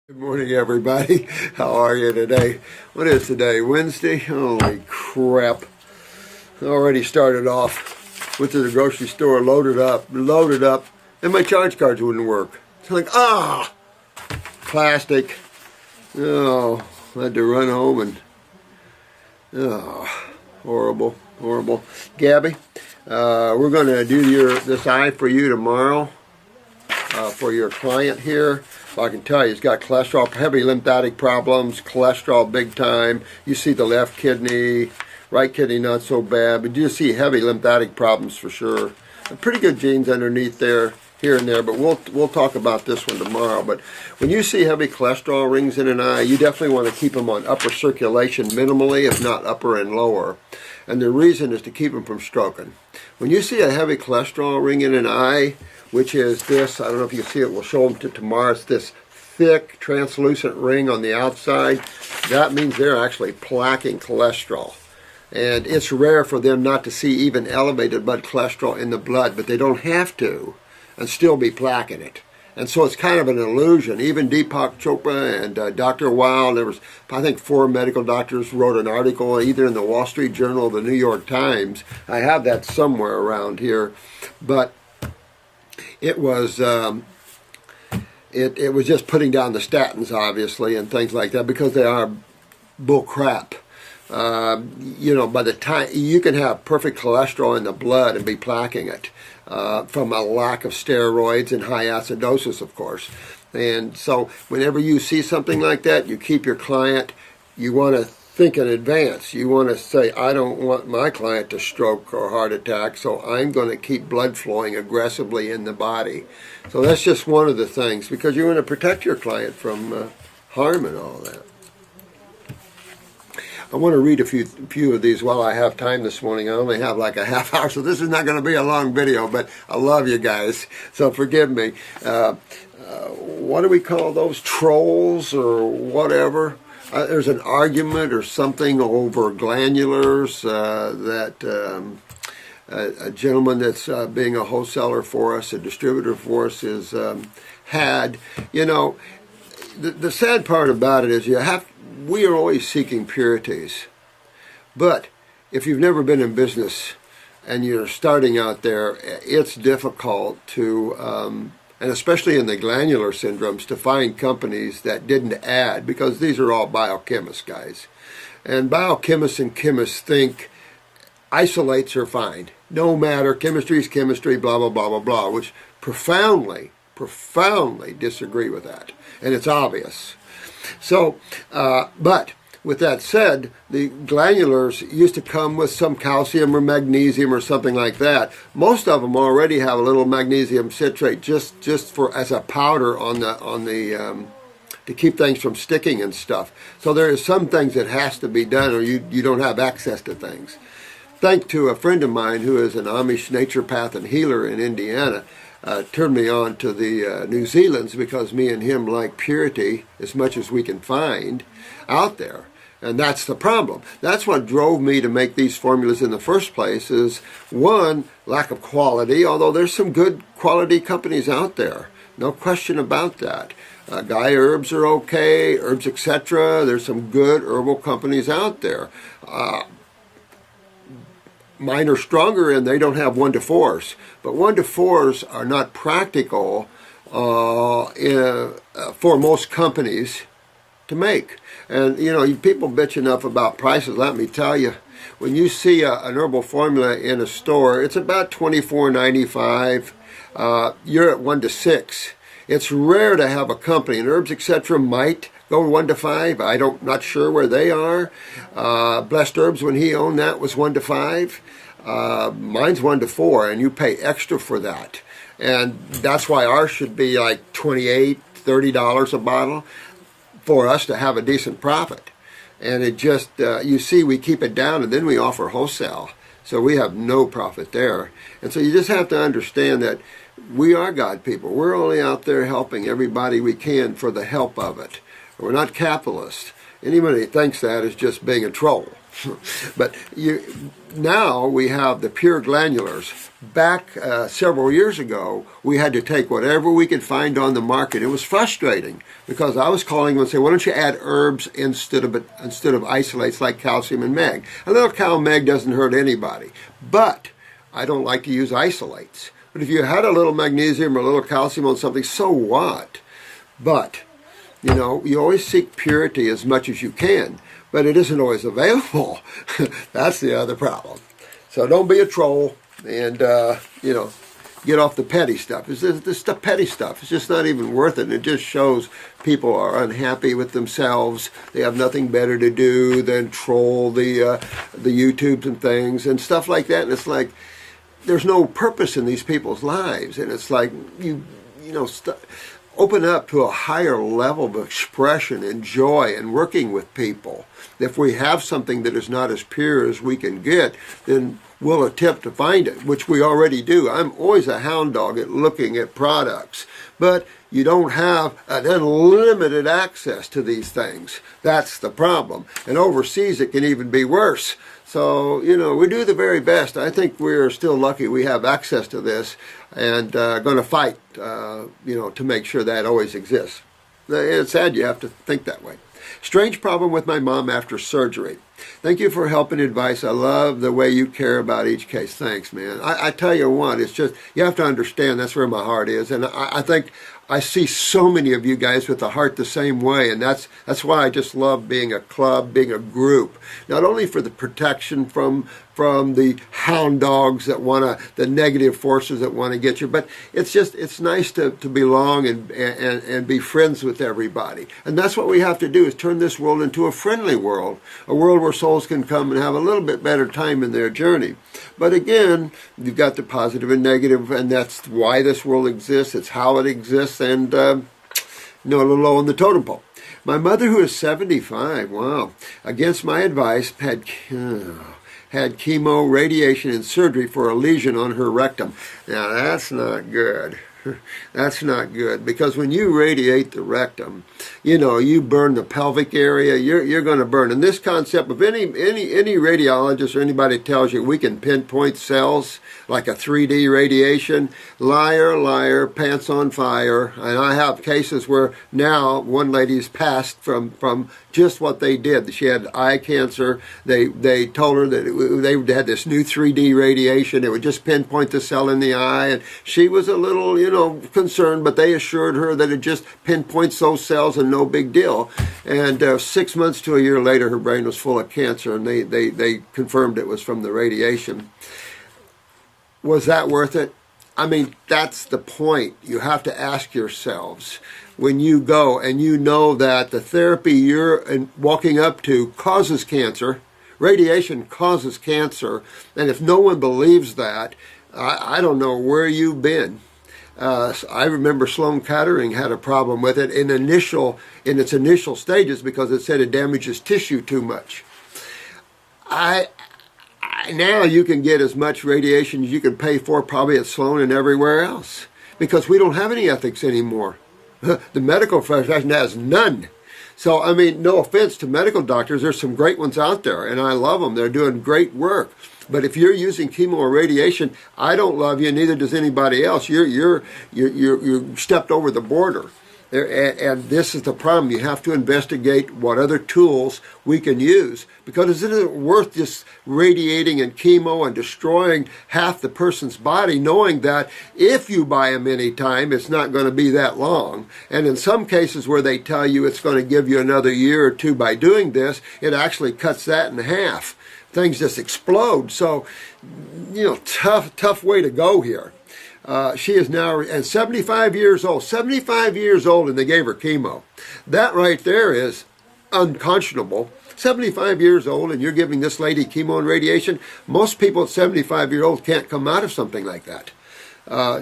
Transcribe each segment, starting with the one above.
Good morning, everybody. How are you today? What is today? Wednesday? Holy crap. Already started off. Went to the grocery store, loaded up, and my charge cards wouldn't work. It's like, plastic. Oh, I had to run home and, horrible. Gabby, we're going to do this eye for you tomorrow. For your client here. I can tell you, he's got cholesterol, heavy lymphatic problems, cholesterol big time. You see the left kidney, right kidney not so bad, but you see heavy lymphatic problems for sure. Pretty good genes underneath there, here and there, but we'll talk about this one tomorrow. But when you see heavy cholesterol rings in an eye, you definitely want to keep them on upper circulation minimally, if not upper and lower. And the reason is to keep them from stroking. When you see a heavy cholesterol ring in an eye, which is this, I don't know if you can see it, we'll show them to tomorrow, it's this thick translucent ring on the outside. That means they're actually plaquing cholesterol. And it's rare for them not to see even elevated blood cholesterol in the blood, but they don't have to and still be plaquing it. And so it's kind of an illusion. Even Deepak Chopra and Dr. Weil, there was, I think, 4 medical doctors wrote an article either in the Wall Street Journal or the New York Times. I have that somewhere around here. But it was it was just putting down the statins, obviously, and things like that, because they are bull crap. You know, by the time you can have perfect cholesterol in the blood and be plaquing it from a lack of steroids and high acidosis, of course. And so whenever you see something like that, you keep your client, you want to think in advance. You want to say, I don't want my client to stroke or heart attack, so I'm going to keep blood flowing aggressively in the body. So that's just one of the things, because you want to protect your client from harm and all that. I want to read a few of these while I have time this morning. I only have like a half hour, so this is not going to be a long video, but I love you guys, so forgive me. What do we call those? Trolls or whatever? There's an argument or something over glandulars that a gentleman that's being a wholesaler for us, a distributor for us, is had. You know, the sad part about it is we are always seeking purities. But if you've never been in business and you're starting out there, it's difficult to and especially in the glandular syndromes, to find companies that didn't add, because these are all biochemists, guys. And biochemists and chemists think isolates are fine. No matter, chemistry is chemistry, blah, blah, blah, blah, blah, which profoundly disagree with that. And it's obvious. So, but with that said, the glandulars used to come with some calcium or magnesium or something like that. Most of them already have a little magnesium citrate just for as a powder on the to keep things from sticking and stuff. So there are some things that has to be done, or you don't have access to things. Thanks to a friend of mine who is an Amish naturopath and healer in Indiana, turned me on to the New Zealand's, because me and him like purity as much as we can find out there. And that's the problem. That's what drove me to make these formulas in the first place, is one, lack of quality, although there's some good quality companies out there. No question about that. Guy Herbs are okay, Herbs etc. There's some good herbal companies out there. Mine are stronger and they don't have 1-to-4s. But 1-to-4s are not practical for most companies to make. And, you know, people bitch enough about prices. Let me tell you, when you see an herbal formula in a store, it's about $24.95. You're at 1-to-6. It's rare to have a company, and Herbs etc. might go 1-to-5. Not sure where they are. Blessed Herbs, when he owned that, was 1-to-5. Mine's 1-to-4, and you pay extra for that. And that's why ours should be like $28, $30 a bottle for us to have a decent profit. And it just, you see, we keep it down, and then we offer wholesale. So we have no profit there. And so you just have to understand that we are God people. We're only out there helping everybody we can for the help of it. We're not capitalists. Anybody that thinks that is just being a troll. But now we have the pure glandulars. Back several years ago, we had to take whatever we could find on the market. It was frustrating because I was calling them and saying, why don't you add herbs instead of isolates like calcium and mag? A little cal and mag doesn't hurt anybody, but I don't like to use isolates. But if you had a little magnesium or a little calcium on something, so what? But, you know, you always seek purity as much as you can, but it isn't always available. That's the other problem. So don't be a troll and, you know, get off the petty stuff. This the petty stuff. It's just not even worth it. And it just shows people are unhappy with themselves. They have nothing better to do than troll the YouTubes and things and stuff like that. And it's like, there's no purpose in these people's lives. And it's like, you know, open up to a higher level of expression and joy and working with people. If we have something that is not as pure as we can get, then we'll attempt to find it, which we already do. I'm always a hound dog at looking at products, but you don't have an unlimited access to these things. That's the problem. And overseas it can even be worse. So, you know, we do the very best. I think we're still lucky we have access to this and going to fight, you know, to make sure that always exists. It's sad you have to think that way. Strange problem with my mom after surgery. Thank you for help and advice. I love the way you care about each case. Thanks, man. I tell you what, it's just, you have to understand that's where my heart is. And I think I see so many of you guys with the heart the same way, and that's why I just love being a club, being a group. Not only for the protection from the hound dogs that the negative forces that want to get you, but it's nice to belong and be friends with everybody. And that's what we have to do, is turn this world into a friendly world, a world where souls can come and have a little bit better time in their journey. But again, you've got the positive and negative, and that's why this world exists. It's how it exists, and you know, a little low on the totem pole. My mother, who is 75, wow, against my advice, had chemo, radiation, and surgery for a lesion on her rectum. Now, that's not good. That's not good, because when you radiate the rectum, you know, you burn the pelvic area, you're going to burn. And this concept of any radiologist or anybody tells you we can pinpoint cells like a 3D radiation, liar, liar, pants on fire. And I have cases where now one lady's passed from just what they did. She had eye cancer. They told her that they had this new 3D radiation. It would just pinpoint the cell in the eye. And she was a little, you know, concerned, but they assured her that it just pinpoints those cells and no big deal. And 6 months to a year later, her brain was full of cancer, and they confirmed it was from the radiation. Was that worth it? I mean, that's the point. You have to ask yourselves when you go and you know that the therapy you're walking up to causes cancer, radiation causes cancer, and if no one believes that, I don't know where you've been. I remember Sloan Kettering had a problem with it in its initial stages because it said it damages tissue too much. Now you can get as much radiation as you can pay for probably at Sloan and everywhere else, because we don't have any ethics anymore. The medical profession has none. So, I mean, no offense to medical doctors, there's some great ones out there, and I love them. They're doing great work. But if you're using chemo or radiation, I don't love you, neither does anybody else. You're stepped over the border. And this is the problem. You have to investigate what other tools we can use, because it isn't worth just radiating and chemo and destroying half the person's body, knowing that if you buy them any time, it's not going to be that long. And in some cases where they tell you it's going to give you another year or two by doing this, it actually cuts that in half. Things just explode. So, you know, tough way to go here. She is now 75 years old. 75 years old, and they gave her chemo. That right there is unconscionable. 75 years old, and you're giving this lady chemo and radiation. Most people at 75 years old can't come out of something like that.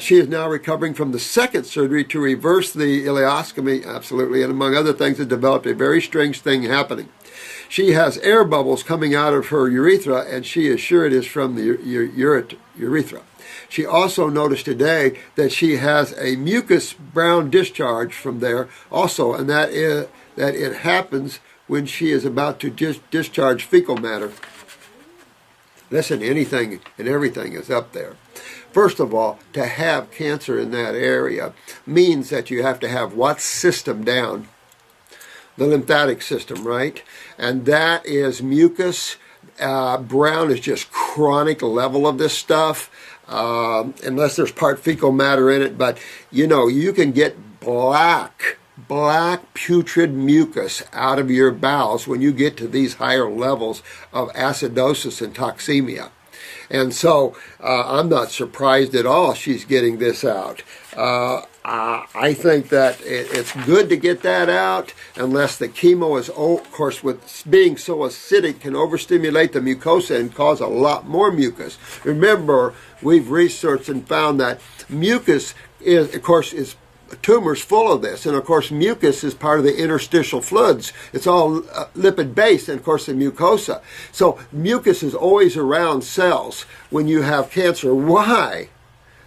She is now recovering from the second surgery to reverse the ileostomy, absolutely, and among other things, it developed a very strange thing happening. She has air bubbles coming out of her urethra, and she is sure it is from the urethra. She also noticed today that she has a mucus brown discharge from there also, and that it happens when she is about to discharge fecal matter. Listen, anything and everything is up there. First of all, to have cancer in that area means that you have to have what system down? The lymphatic system, right? And that is mucus. Brown is just chronic level of this stuff, unless there's part fecal matter in it. But, you know, you can get black putrid mucus out of your bowels when you get to these higher levels of acidosis and toxemia. And so I'm not surprised at all she's getting this out. I think that it's good to get that out, unless the chemo is, of course, with being so acidic, can overstimulate the mucosa and cause a lot more mucus. Remember, we've researched and found that mucus is, of course, tumors full of this, and of course mucus is part of the interstitial fluids. It's all lipid based, and of course the mucosa. So mucus is always around cells when you have cancer. Why?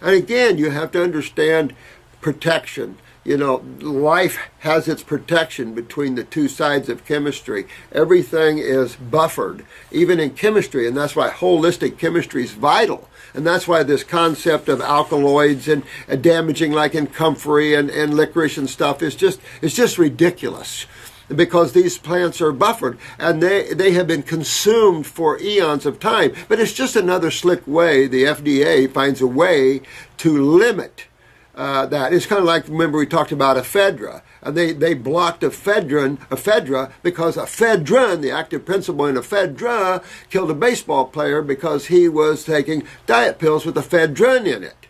And again, you have to understand protection. You know, life has its protection between the two sides of chemistry. Everything is buffered, even in chemistry, and that's why holistic chemistry is vital. And that's why this concept of alkaloids and damaging, like in comfrey and licorice and stuff, is just ridiculous. Because these plants are buffered, and they have been consumed for eons of time. But it's just another slick way the FDA finds a way to limit that. It's kind of like, remember we talked about ephedra. They blocked ephedra because ephedrine, the active principle in ephedra, killed a baseball player because he was taking diet pills with ephedrine in it.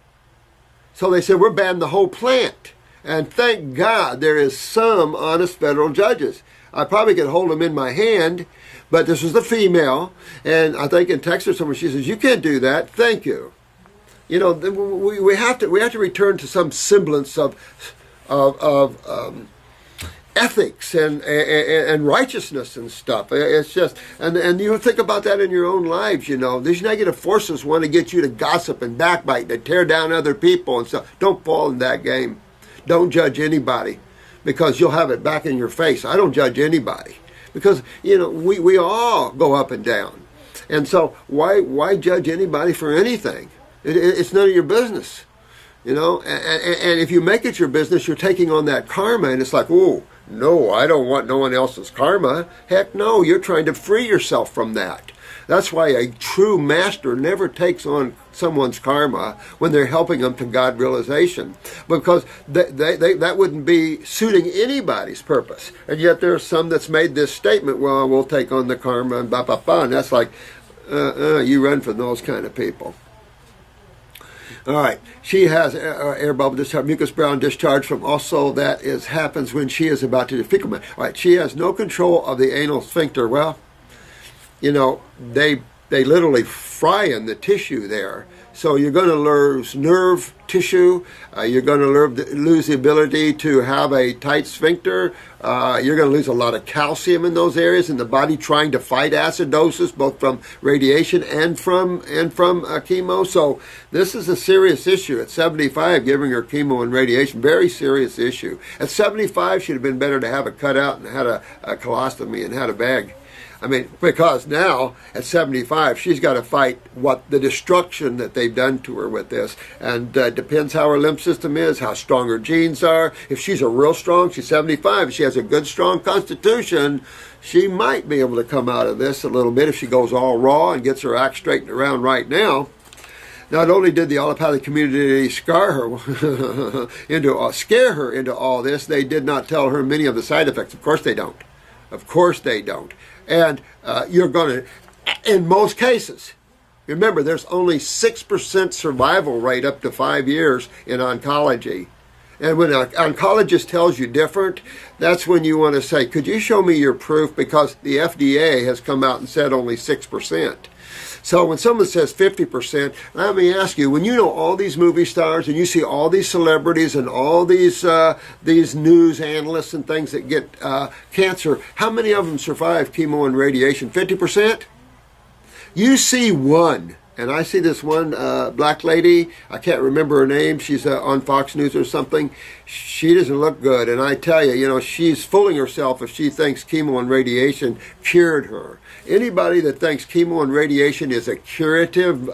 So they said, we're banning the whole plant. And thank God there is some honest federal judges. I probably could hold them in my hand, but this was the female, and I think in Texas somewhere she says, you can't do that, thank you. You know, we have to return to some semblance of ethics and righteousness and stuff. It's just, and you think about that in your own lives, you know. These negative forces want to get you to gossip and backbite and tear down other people and stuff. Don't fall in that game. Don't judge anybody, because you'll have it back in your face. I don't judge anybody, because, you know, we all go up and down. And so why judge anybody for anything? It's none of your business. You know, and if you make it your business, you're taking on that karma, and it's like, oh, no, I don't want no one else's karma. Heck no, you're trying to free yourself from that. That's why a true master never takes on someone's karma when they're helping them to God realization, because that wouldn't be suiting anybody's purpose. And yet there are some that's made this statement, well, we'll take on the karma and blah, blah, blah. And that's like, you run from those kind of people. All right, she has air bubble discharge, mucus brown discharge from also that happens when she is about to do fecal matter. All right, she has no control of the anal sphincter. Well, you know, they literally fry in the tissue there. So you're going to lose nerve tissue. You're going to lose the ability to have a tight sphincter. You're going to lose a lot of calcium in those areas in the body, trying to fight acidosis, both from radiation and from chemo. So this is a serious issue. At 75, giving her chemo and radiation, very serious issue. At 75, she'd have been better to have it cut out and had a colostomy and had a bag. I mean, because now, at 75, she's got to fight the destruction that they've done to her with this. And depends how her lymph system is, how strong her genes are. If she's a real strong, she's 75, if she has a good, strong constitution, she might be able to come out of this a little bit if she goes all raw and gets her act straightened around right now. Not only did the allopathic community scare her into all this, they did not tell her many of the side effects. Of course they don't. Of course they don't. And you're going to, in most cases, remember, there's only 6% survival rate up to 5 years in oncology. And when an oncologist tells you different, that's when you want to say, could you show me your proof? Because the FDA has come out and said only 6%. So when someone says 50%, let me ask you, when you know all these movie stars and you see all these celebrities and all these news analysts and things that get cancer, how many of them survive chemo and radiation? 50%? You see one, And I see this one black lady, I can't remember her name, she's on Fox News or something. She doesn't look good, and I tell you, you know, she's fooling herself if she thinks chemo and radiation cured her. Anybody that thinks chemo and radiation is a curative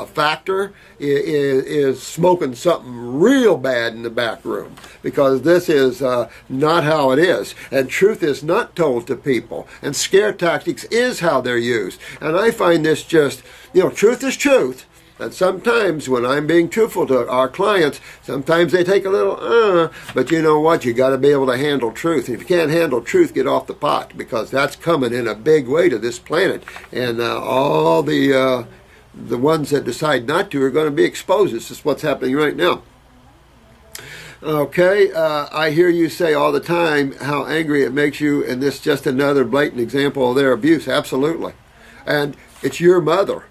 factor is smoking something real bad in the back room, because this is not how it is. And truth is not told to people, and scare tactics is how they're used. And I find this just, you know, truth is truth. And sometimes when I'm being truthful to our clients, sometimes they take a little, but you know what? You got to be able to handle truth. And if you can't handle truth, get off the pot, because that's coming in a big way to this planet. And all the ones that decide not to are going to be exposed. This is what's happening right now. Okay, I hear you say all the time how angry it makes you, and this is just another blatant example of their abuse. Absolutely. And it's your mother.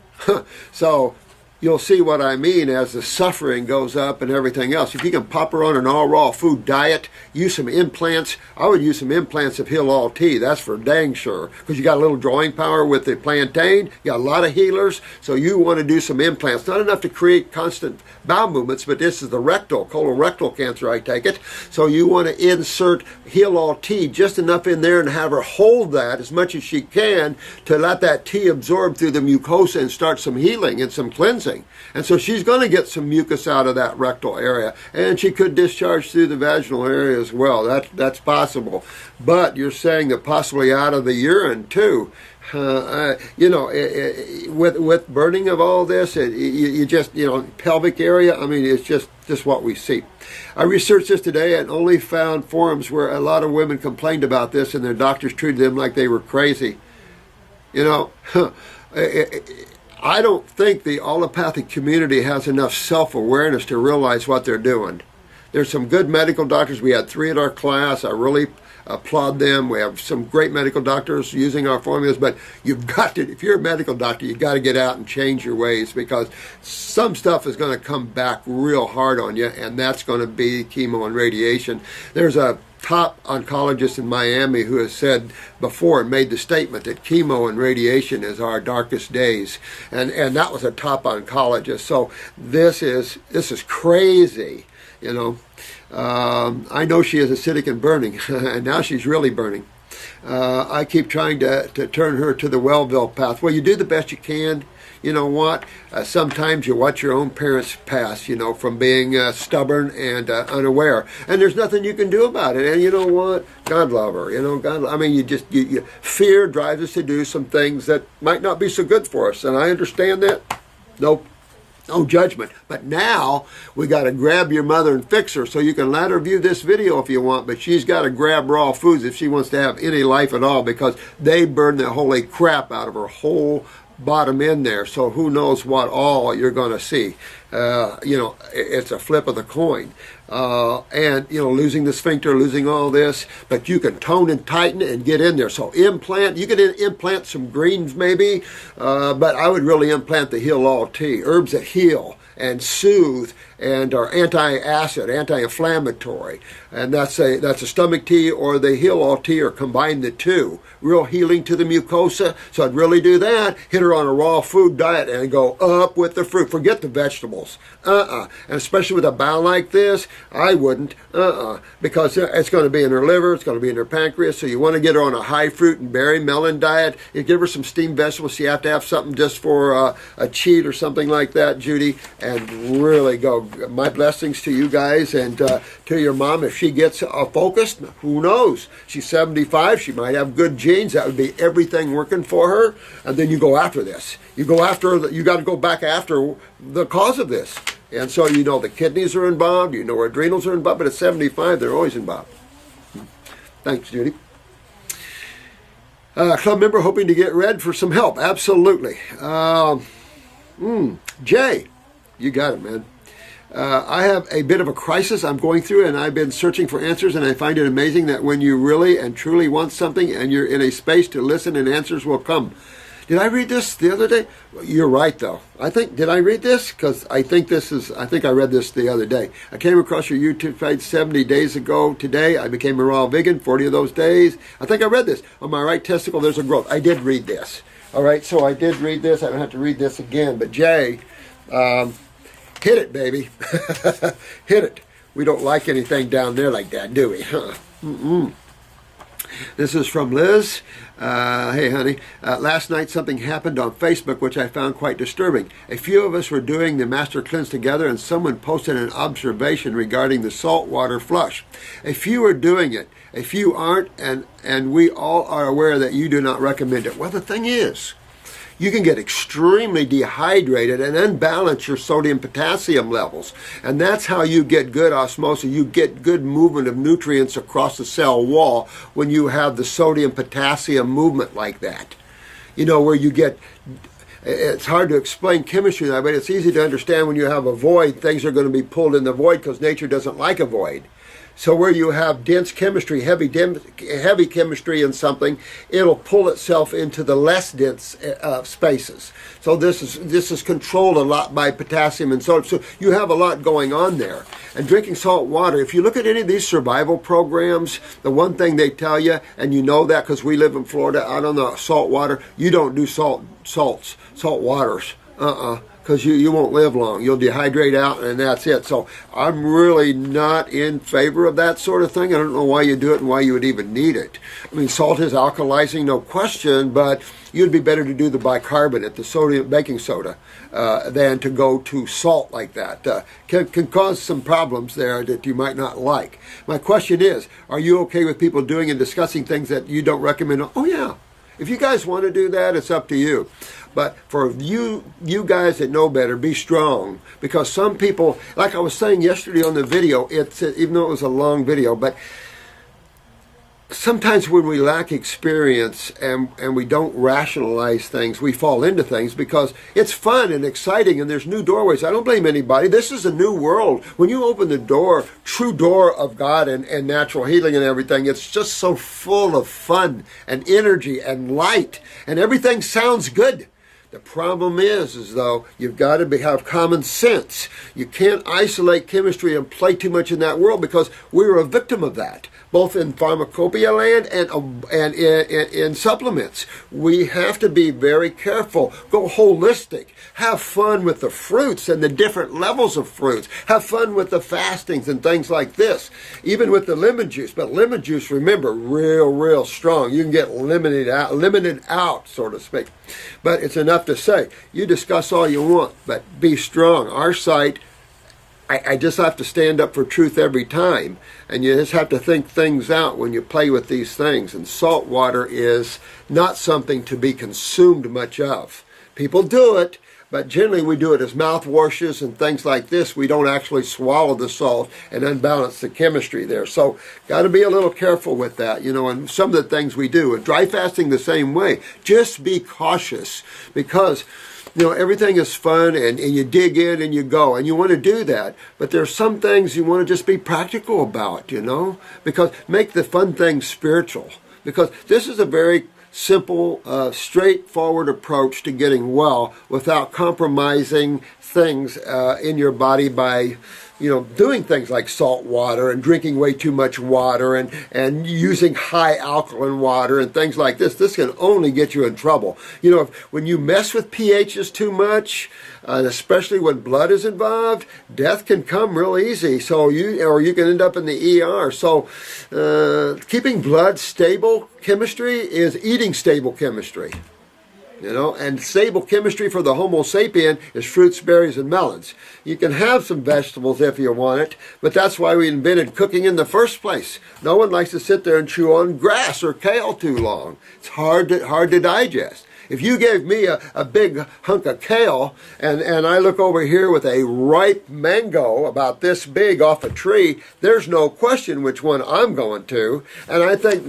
So you'll see what I mean as the suffering goes up and everything else. If you can pop her on an all raw food diet, use some implants. I would use some implants of Heal All Tea. That's for dang sure, because you got a little drawing power with the plantain. You got a lot of healers, so you want to do some implants. Not enough to create constant bowel movements, but this is the colorectal cancer, I take it. So you want to insert Heal All Tea just enough in there and have her hold that as much as she can to let that tea absorb through the mucosa and start some healing and some cleansing. And so she's going to get some mucus out of that rectal area, and she could discharge through the vaginal area as well. That's possible. But you're saying that possibly out of the urine too. You know, with burning of all this, you just, you know, pelvic area, I mean, it's just what we see. I researched this today and only found forums where a lot of women complained about this and their doctors treated them like they were crazy. You know, I don't think the allopathic community has enough self-awareness to realize what they're doing. There's some good medical doctors. We had 3 at our class. I really applaud them. We have some great medical doctors using our formulas, but you've got to, if you're a medical doctor, you've got to get out and change your ways, because some stuff is going to come back real hard on you, and that's going to be chemo and radiation. There's a top oncologist in Miami who has said before and made the statement that chemo and radiation is our darkest days, and that was a top oncologist. So this is crazy, you know. I know she is acidic and burning, and now she's really burning. I keep trying to turn her to the Wellville path. Well, you do the best you can. You know what? Sometimes you watch your own parents pass, you know, from being stubborn and unaware. And there's nothing you can do about it. And you know what? God love her. You know, God, I mean, you fear drives us to do some things that might not be so good for us. And I understand that. No judgment. But now we got to grab your mother and fix her. So you can let her view this video if you want, but she's got to grab raw foods if she wants to have any life at all, because they burn the holy crap out of her whole bottom in there. So who knows what all you're going to see. You know, it's a flip of the coin. And, you know, losing the sphincter, losing all this, but you can tone and tighten and get in there. So implant, you can implant some greens maybe, but I would really implant the Heal All Tea. Herbs that heal and soothe and are anti-acid, anti-inflammatory. And that's a stomach tea, or the Heal All Tea, or combine the two. Real healing to the mucosa. So I'd really do that. Hit her on a raw food diet and go up with the fruit. Forget the vegetables. And especially with a bowel like this, I wouldn't. Because it's going to be in her liver, it's going to be in her pancreas. So you want to get her on a high fruit and berry melon diet. You give her some steamed vegetables. So you have to have something just for a cheat or something like that, Judy. And really go. My blessings to you guys and to your mom. If she gets focused, who knows? She's 75. She might have good genes. That would be everything working for her. And then you go after this. You go after. You got to go back after the cause of this. And so you know the kidneys are involved. You know adrenals are involved. But at 75, they're always involved. Thanks, Judy. Club member hoping to get read for some help. Absolutely. Jay, you got it, man. I have a bit of a crisis I'm going through, and I've been searching for answers, and I find it amazing that when you really and truly want something and you're in a space to listen, and answers will come. Did I read this the other day? You're right, though. Did I read this? Because I think I read this the other day. I came across your YouTube page 70 days ago today. I became a raw vegan, 40 of those days. I think I read this. On my right testicle, there's a growth. I did read this. All right, so I did read this. I don't have to read this again. But Jay, hit it, baby. Hit it. We don't like anything down there like that, do we? Huh? This is from Liz. Hey, honey. Last night something happened on Facebook which I found quite disturbing. A few of us were doing the Master Cleanse together and someone posted an observation regarding the saltwater flush. A few are doing it. A few aren't, and we all are aware that you do not recommend it. Well, the thing is, you can get extremely dehydrated and unbalance your sodium-potassium levels. And that's how you get good osmosis. You get good movement of nutrients across the cell wall when you have the sodium-potassium movement like that. You know, where you get, it's hard to explain chemistry now, but it's easy to understand when you have a void, things are going to be pulled in the void because nature doesn't like a void. So where you have dense chemistry, heavy chemistry in something, it'll pull itself into the less dense spaces. So this is controlled a lot by potassium and sodium. So you have a lot going on there. And drinking salt water, if you look at any of these survival programs, the one thing they tell you, and you know that because we live in Florida, out on the salt water, you don't do salt waters. Because you won't live long. You'll dehydrate out and that's it. So I'm really not in favor of that sort of thing. I don't know why you do it and why you would even need it. I mean, salt is alkalizing, no question, but you'd be better to do the bicarbonate, the sodium baking soda, than to go to salt like that. Can cause some problems there that you might not like. My question is, are you okay with people doing and discussing things that you don't recommend? Oh, yeah. If you guys want to do that, it's up to you. But for you guys that know better, be strong. Because some people, like I was saying yesterday on the video, even though it was a long video, but sometimes when we lack experience and we don't rationalize things, we fall into things because it's fun and exciting and there's new doorways. I don't blame anybody. This is a new world. When you open the door, true door of God and natural healing and everything, it's just so full of fun and energy and light and everything sounds good. The problem is though, you've got to have common sense. You can't isolate chemistry and play too much in that world because we're a victim of that, both in pharmacopoeia land and in supplements. We have to be very careful. Go holistic. Have fun with the fruits and the different levels of fruits. Have fun with the fastings and things like this. Even with the lemon juice. But lemon juice, remember, real strong. You can get limited out, so to speak. But it's enough to say, you discuss all you want, but be strong. Our site, I just have to stand up for truth every time. And you just have to think things out when you play with these things. And salt water is not something to be consumed much of. People do it, but generally we do it as mouthwashes and things like this. We don't actually swallow the salt and unbalance the chemistry there. So got to be a little careful with that, you know, and some of the things we do. And dry fasting the same way. Just be cautious because, you know, everything is fun and you dig in and you go and you want to do that. But there's some things you want to just be practical about, you know, because make the fun things spiritual. Because this is a very simple, straightforward approach to getting well without compromising things in your body by, you know, doing things like salt water and drinking way too much water and using high alkaline water and things like this. This can only get you in trouble. You know, when you mess with pHs too much, especially when blood is involved, death can come real easy. So you can end up in the ER. So keeping blood stable chemistry is eating stable chemistry. You know, and stable chemistry for the Homo sapien is fruits, berries, and melons. You can have some vegetables if you want it, but that's why we invented cooking in the first place. No one likes to sit there and chew on grass or kale too long. It's hard to digest. If you gave me a big hunk of kale and I look over here with a ripe mango about this big off a tree, there's no question which one I'm going to. And I think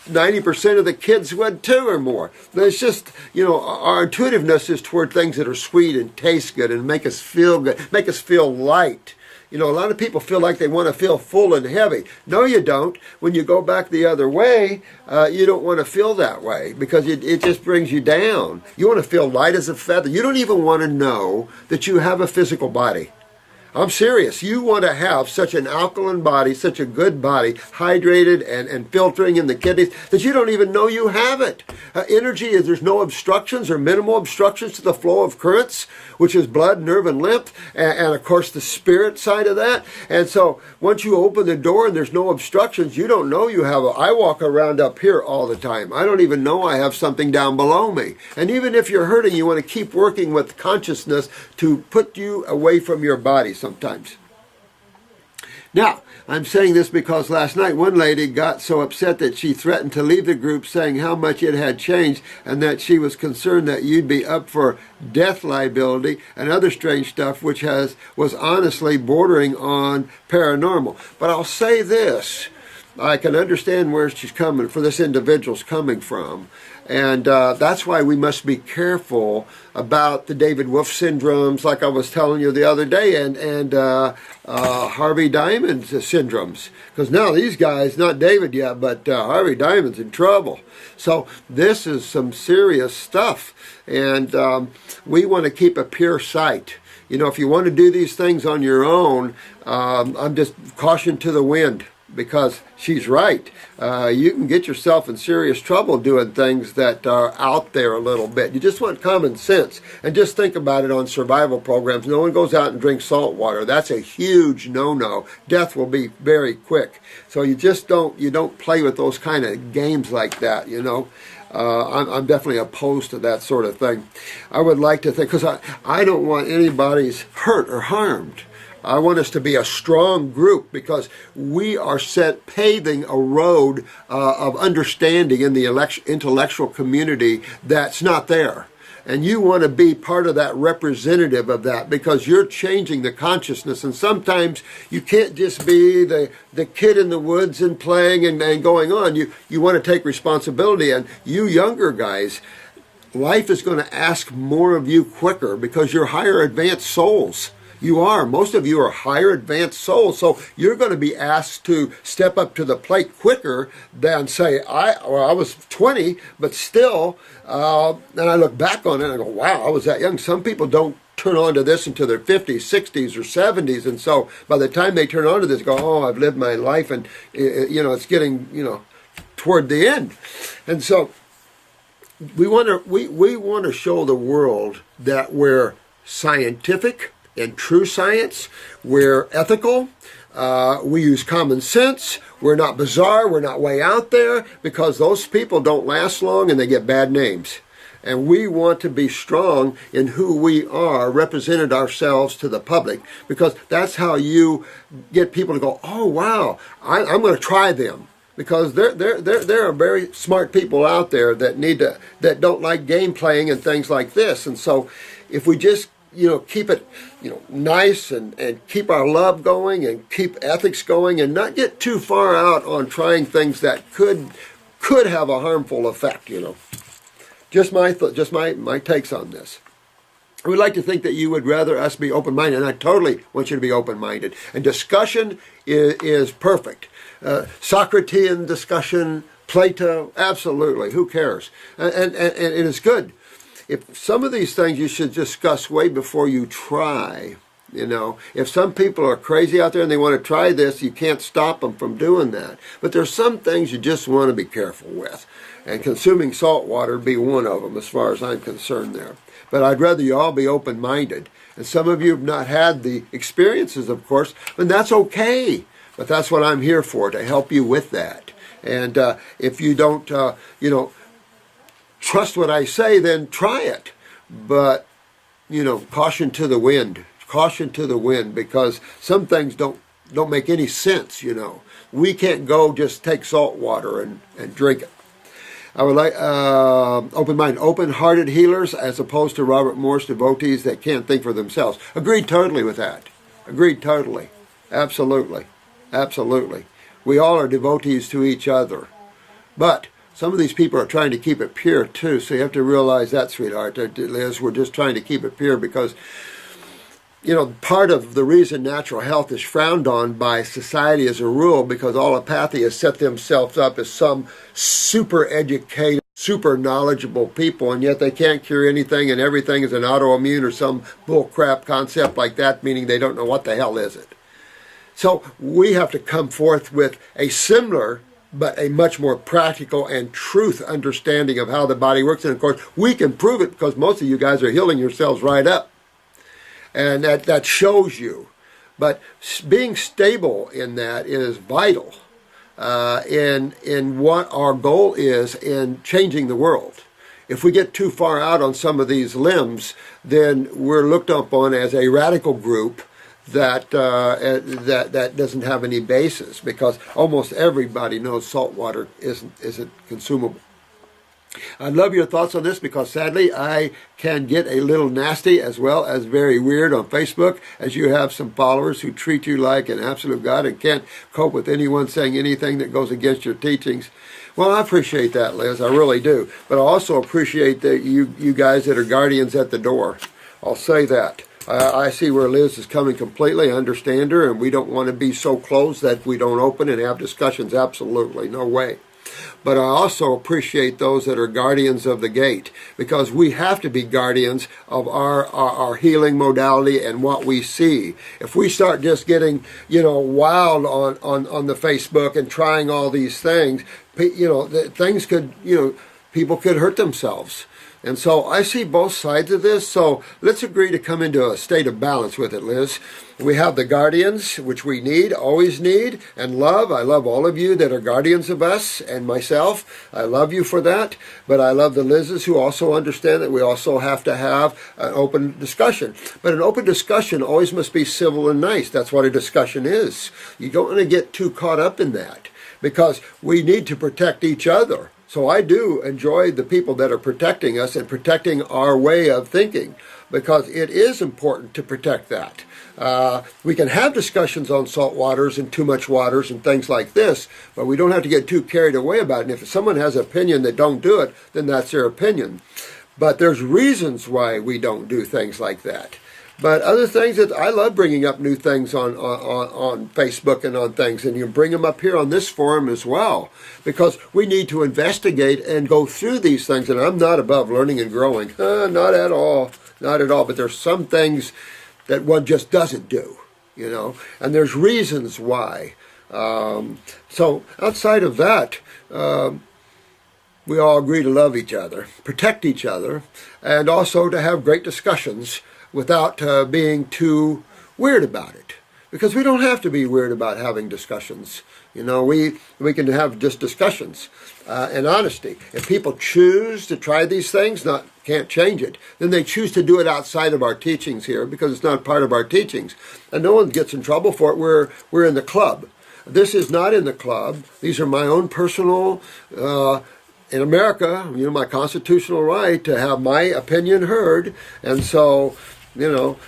90% of the kids would too or more. But it's just, you know, our intuitiveness is toward things that are sweet and taste good and make us feel good, make us feel light. You know, a lot of people feel like they want to feel full and heavy. No, you don't. When you go back the other way, you don't want to feel that way because it just brings you down. You want to feel light as a feather. You don't even want to know that you have a physical body. I'm serious. You want to have such an alkaline body, such a good body, hydrated and filtering in the kidneys, that you don't even know you have it. Energy is there's no obstructions or minimal obstructions to the flow of currents, which is blood, nerve, and lymph, and of course the spirit side of that. And so once you open the door and there's no obstructions, you don't know you have I walk around up here all the time. I don't even know I have something down below me. And even if you're hurting, you want to keep working with consciousness to put you away from your body sometimes. Now, I'm saying this because last night one lady got so upset that she threatened to leave the group, saying how much it had changed and that she was concerned that you'd be up for death liability and other strange stuff, which was honestly bordering on paranormal. But I'll say this. I can understand where she's coming, for this individual's coming from. And that's why we must be careful about the David Wolf syndromes, like I was telling you the other day, and Harvey Diamond's syndromes. Because now these guys, not David yet, but Harvey Diamond's in trouble. So this is some serious stuff. And we want to keep a pure sight. You know, if you want to do these things on your own, I'm just caution to the wind. Because she's right. You can get yourself in serious trouble doing things that are out there a little bit. You just want common sense. And just think about it on survival programs. No one goes out and drinks salt water. That's a huge no-no. Death will be very quick. So you just don't play with those kind of games like that, you know. I'm definitely opposed to that sort of thing. I would like to think, because I don't want anybody's hurt or harmed. I want us to be a strong group because we are paving a road of understanding in the intellectual community that's not there. And you want to be part of that representative of that because you're changing the consciousness. And sometimes you can't just be the kid in the woods and playing and going on. You want to take responsibility. And you younger guys, life is going to ask more of you quicker because you're higher advanced souls. You are. Most of you are higher advanced souls. So you're going to be asked to step up to the plate quicker than, say, I was 20, but still, and I look back on it and I go, wow, I was that young. Some people don't turn on to this until their 50s, 60s, or 70s. And so by the time they turn on to this, go, oh, I've lived my life. And, you know, it's getting, you know, toward the end. And so we want to show the world that we're scientific, in true science, we're ethical, we use common sense, we're not bizarre, we're not way out there, because those people don't last long and they get bad names. And we want to be strong in who we are, represented ourselves to the public, because that's how you get people to go, oh wow, I'm going to try them. Because there are very smart people out there that don't like game playing and things like this. And so if we just keep it, nice and keep our love going and keep ethics going and not get too far out on trying things that could have a harmful effect, Just my takes on this. I would like to think that you would rather us be open-minded, and I totally want you to be open-minded. And discussion is perfect. Socratean discussion, Plato, absolutely. Who cares? And it is good. If some of these things you should discuss way before you try, If some people are crazy out there and they want to try this, you can't stop them from doing that. But there's some things you just want to be careful with. And consuming salt water be one of them as far as I'm concerned there. But I'd rather you all be open-minded. And some of you have not had the experiences, of course, and that's okay. But that's what I'm here for, to help you with that. And if you don't, trust what I say, then try it. But, caution to the wind. Caution to the wind, because some things don't make any sense, We can't go just take salt water and drink it. I would like open-hearted healers as opposed to Robert Morse devotees that can't think for themselves. Agreed totally with that. Agreed totally. Absolutely. Absolutely. We all are devotees to each other. But some of these people are trying to keep it pure too, so you have to realize that, sweetheart, Liz. We're just trying to keep it pure because, part of the reason natural health is frowned on by society as a rule, because allopathy has set themselves up as some super educated super knowledgeable people, and yet they can't cure anything, and everything is an autoimmune or some bull crap concept like that, meaning they don't know what the hell is it. So we have to come forth with a similar but a much more practical and truth understanding of how the body works. And of course, we can prove it because most of you guys are healing yourselves right up. And that shows you. But being stable in that is vital in what our goal is in changing the world. If we get too far out on some of these limbs, then we're looked upon as a radical group that doesn't have any basis, because almost everybody knows salt water isn't consumable. I'd love your thoughts on this, because sadly I can get a little nasty as well as very weird on Facebook, as you have some followers who treat you like an absolute god and can't cope with anyone saying anything that goes against your teachings. Well, I appreciate that, Liz, I really do. But I also appreciate that you guys that are guardians at the door. I'll say that. I see where Liz is coming completely. I understand her, and we don't want to be so closed that we don't open and have discussions. Absolutely, no way. But I also appreciate those that are guardians of the gate, because we have to be guardians of our healing modality and what we see. If we start just getting, wild on the Facebook and trying all these things, things could, people could hurt themselves. And so I see both sides of this, so let's agree to come into a state of balance with it, Liz. We have the guardians, which we need, always need, and love. I love all of you that are guardians of us, and myself. I love you for that, but I love the Liz's who also understand that we also have to have an open discussion. But an open discussion always must be civil and nice. That's what a discussion is. You don't want to get too caught up in that, because we need to protect each other. So I do enjoy the people that are protecting us and protecting our way of thinking, because it is important to protect that. We can have discussions on salt waters and too much waters and things like this, but we don't have to get too carried away about it. And if someone has an opinion that don't do it, then that's their opinion. But there's reasons why we don't do things like that. But other things that I love bringing up new things on Facebook and on things, and you bring them up here on this forum as well, because we need to investigate and go through these things. And I'm not above learning and growing, not at all, not at all. But there's some things that one just doesn't do, and there's reasons why. So outside of that, we all agree to love each other, protect each other, and also to have great discussions without being too weird about it. Because we don't have to be weird about having discussions. We can have just discussions and honesty. If people choose to try these things, can't change it, then they choose to do it outside of our teachings here, because it's not part of our teachings. And no one gets in trouble for it. We're in the club. This is not in the club. These are my own personal, in America, my constitutional right to have my opinion heard. And so,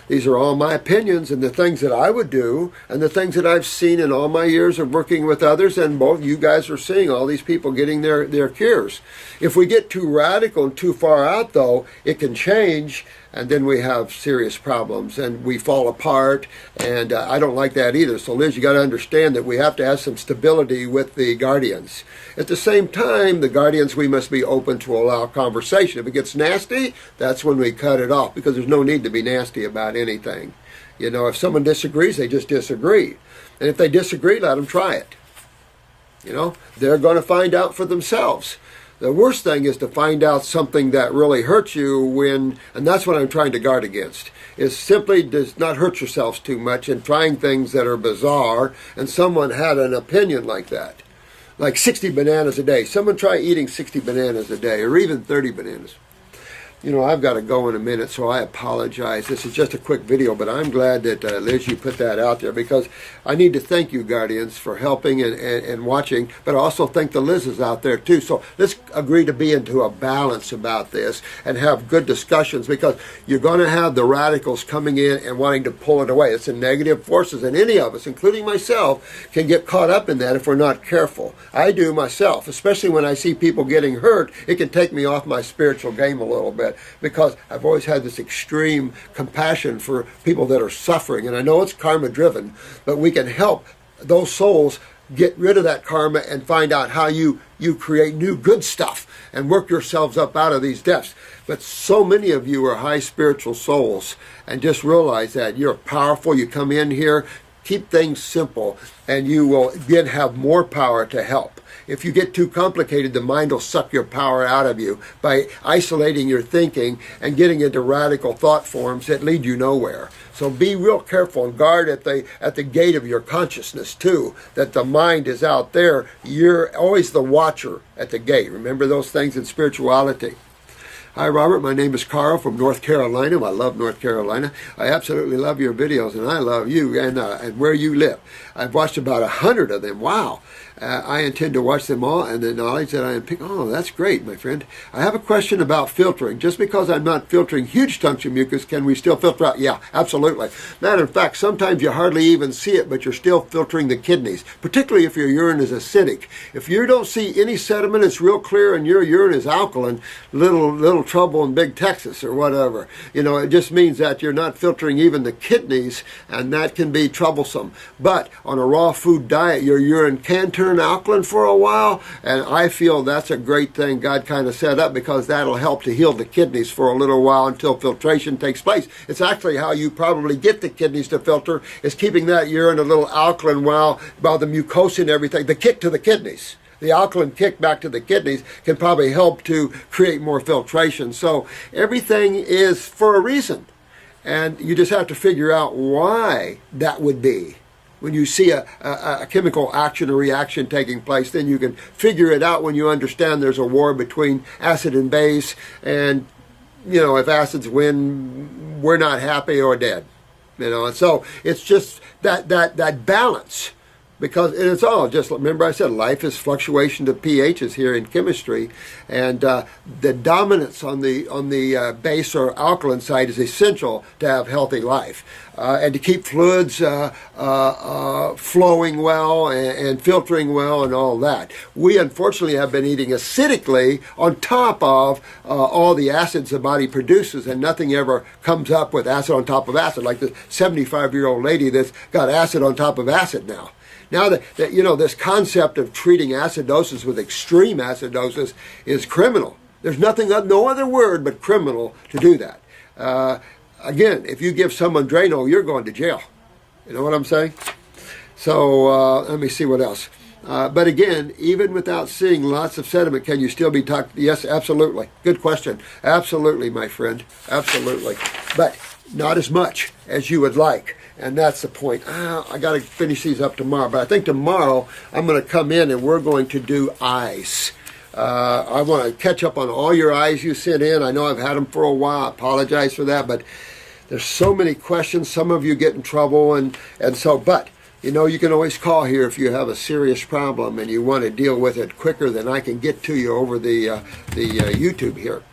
these are all my opinions and the things that I would do and the things that I've seen in all my years of working with others, and both you guys are seeing all these people getting their cures. If we get too radical and too far out, though, it can change, and then we have serious problems and we fall apart, and I don't like that either. So Liz, you got to understand that we have to have some stability with the guardians. At the same time, the guardians, we must be open to allow conversation. If it gets nasty, that's when we cut it off, because there's no need to be nasty about anything. If someone disagrees, they just disagree. And if they disagree, let them try it. They're going to find out for themselves. The worst thing is to find out something that really hurts you and that's what I'm trying to guard against, is simply does not hurt yourselves too much in trying things that are bizarre, and someone had an opinion like that. Like 60 bananas a day. Someone try eating 60 bananas a day, or even 30 bananas. I've got to go in a minute, so I apologize. This is just a quick video, but I'm glad that, Liz, you put that out there, because I need to thank you, guardians, for helping and watching, but I also thank the Liz's out there, too. So let's agree to be into a balance about this and have good discussions, because you're going to have the radicals coming in and wanting to pull it away. It's the negative forces, and any of us, including myself, can get caught up in that if we're not careful. I do myself, especially when I see people getting hurt. It can take me off my spiritual game a little bit, because I've always had this extreme compassion for people that are suffering. And I know it's karma driven, but we can help those souls get rid of that karma and find out how you create new good stuff and work yourselves up out of these depths. But so many of you are high spiritual souls, and just realize that you're powerful. You come in here, keep things simple, and you will again have more power to help. If you get too complicated, the mind will suck your power out of you by isolating your thinking and getting into radical thought forms that lead you nowhere. So be real careful and guard at the gate of your consciousness too, that the mind is out there. You're always the watcher at the gate. Remember those things in spirituality. Hi, Robert. My name is Carl from North Carolina. I love North Carolina. I absolutely love your videos, and I love you and where you live. I've watched about 100 of them. Wow. I intend to watch them all, and the knowledge that I am picking. Oh, that's great, my friend. I have a question about filtering. Just because I'm not filtering huge chunks of mucus, can we still filter out? Yeah, absolutely. Matter of fact, sometimes you hardly even see it, but you're still filtering the kidneys, particularly if your urine is acidic. If you don't see any sediment, it's real clear, and your urine is alkaline, little trouble in Big Texas or whatever. You know, it just means that you're not filtering even the kidneys, and that can be troublesome. But on a raw food diet, your urine can turn alkaline for a while, and I feel that's a great thing God kind of set up, because that'll help to heal the kidneys for a little while until filtration takes place. It's actually how you probably get the kidneys to filter, is keeping that urine a little alkaline while the mucosa and everything, the kick to the kidneys. The alkaline kick back to the kidneys can probably help to create more filtration. So everything is for a reason, and you just have to figure out why that would be. When you see a chemical action or reaction taking place, then you can figure it out when you understand there's a war between acid and base, and, you know, if acids win, we're not happy or dead. You know, and so it's just that balance. Because it's all just, remember I said life is fluctuation of pHs here in chemistry, and the dominance on the base or alkaline side is essential to have healthy life, and to keep fluids flowing well and filtering well and all that. We unfortunately have been eating acidically on top of all the acids the body produces, and nothing ever comes up with acid on top of acid, like this 75-year-old lady that's got acid on top of acid now. Now that you know, this concept of treating acidosis with extreme acidosis is criminal. There's no other word but criminal to do that. Again, if you give someone Drano, you're going to jail. You know what I'm saying? So let me see what else. But again, even without seeing lots of sediment, can you still be toxic? Yes, absolutely. Good question. Absolutely, my friend. Absolutely. But not as much as you would like. And that's the point. I got to finish these up tomorrow. But I think tomorrow I'm going to come in and we're going to do eyes. I want to catch up on all your eyes you sent in. I know I've had them for a while. I apologize for that. But there's so many questions. Some of you get in trouble. And so, but, you know, you can always call here if you have a serious problem and you want to deal with it quicker than I can get to you over the YouTube here.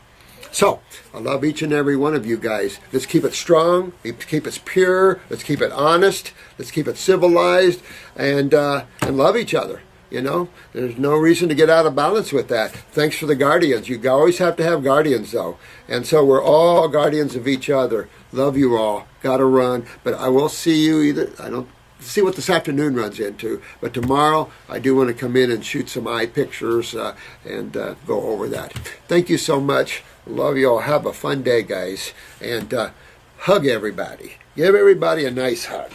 So, I love each and every one of you guys. Let's keep it strong, let's keep it pure, let's keep it honest, let's keep it civilized, and love each other. You know, there's no reason to get out of balance with that. Thanks for the guardians. You always have to have guardians, though. And so we're all guardians of each other. Love you all. Gotta run. But I will see you either, I don't see what this afternoon runs into. But tomorrow, I do want to come in and shoot some eye pictures and go over that. Thank you so much. Love you all. Have a fun day, guys. And hug everybody. Give everybody a nice hug.